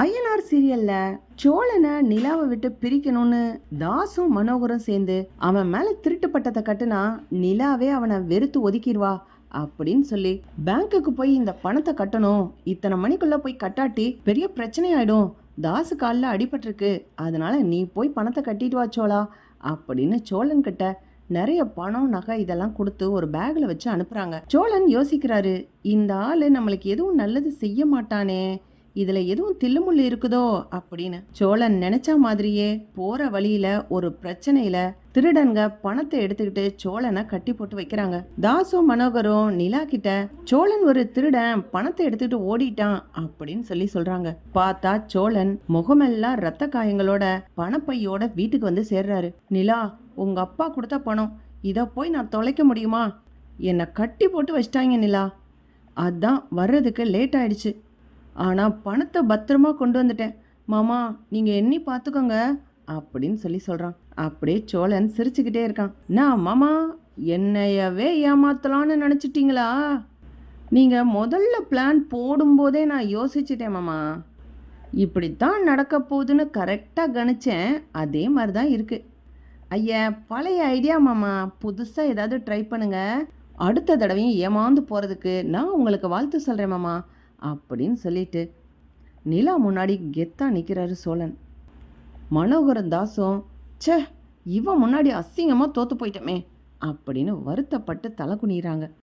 ஐயனார் சீரியல்ல சோழனை நிலாவை விட்டு பிரிக்கணும்னு தாசும் மனோகரும் சேர்ந்து அவன் மேல திருட்டு பட்டத்தை கட்டுனா நிலாவே அவனை வெறுத்து ஒதுக்கிடுவா அப்படின்னு சொல்லி பேங்க்குக்கு போய் இந்த பணத்தை கட்டணும், இத்தனை மணிக்குள்ள போய் கட்டாட்டி பெரிய பிரச்சனை ஆயிடும், தாசு காலில் அடிபட்டிருக்கு, அதனால நீ போய் பணத்தை கட்டிட்டு வா சோழா அப்படின்னு சோழன் கிட்ட நிறைய பணம் நகை இதெல்லாம் கொடுத்து ஒரு பேக்ல வச்சு அனுப்புறாங்க. சோழன் யோசிக்கிறாரு, இந்த ஆளு நம்மளுக்கு எதுவும் நல்லது செய்ய மாட்டானே, இதுல எதுவும் தில்லுமுள்ளு இருக்குதோ அப்படின்னு. சோழன் நினைச்ச மாதிரியே போற வழியில ஒரு பிரச்சனையில திருடன்க பணத்தை எடுத்துக்கிட்டு சோழனை கட்டி போட்டு வைக்கிறாங்க. தாசும் மனோகரும் நிலா கிட்ட சோழன் ஒரு திருடன் பணத்தை எடுத்துக்கிட்டு ஓடிட்டான் அப்படின்னு சொல்றாங்க. பார்த்தா சோழன் முகமெல்லாம் ரத்த காயங்களோட பணப்பையோட வீட்டுக்கு வந்து சேர்றாரு. நிலா, உங்க அப்பா கொடுத்த பணம், இத போய் நான் தொலைக்க முடியுமா? என்னை கட்டி போட்டு வச்சிட்டாங்க நிலா, அதான் வர்றதுக்கு லேட் ஆயிடுச்சு, ஆனால் பணத்தை பத்திரமா கொண்டு வந்துட்டேன் மாமா, நீங்கள் எண்ணி பார்த்துக்கோங்க அப்படின்னு சொல்கிறான். அப்படியே சோழன் சிரிச்சுக்கிட்டே இருக்கான். நான் மாமா, என்னையவே ஏமாத்தலான்னு நினச்சிட்டிங்களா? நீங்கள் முதல்ல பிளான் போடும்போதே நான் யோசிச்சிட்டேன் மாமா, இப்படித்தான் நடக்க போகுதுன்னு கரெக்டாக கணிச்சேன், அதே மாதிரி தான் இருக்குது. ஐயா, பழைய ஐடியா மாமா, புதுசாக ஏதாவது ட்ரை பண்ணுங்க, அடுத்த தடவையும் ஏமாந்து போகிறதுக்கு நான் உங்களுக்கு வாழ்த்து சொல்கிறேன் மாமா அப்படின்னு சொல்லிட்டு நிலா முன்னாடி கெத்தா நிற்கிறாரு சோழன். மனோகரன் தாசும், ச்சே இவன் முன்னாடி அசிங்கமாக தோற்று போயிட்டோமே அப்படின்னு வருத்தப்பட்டு தலை குனிறாங்க.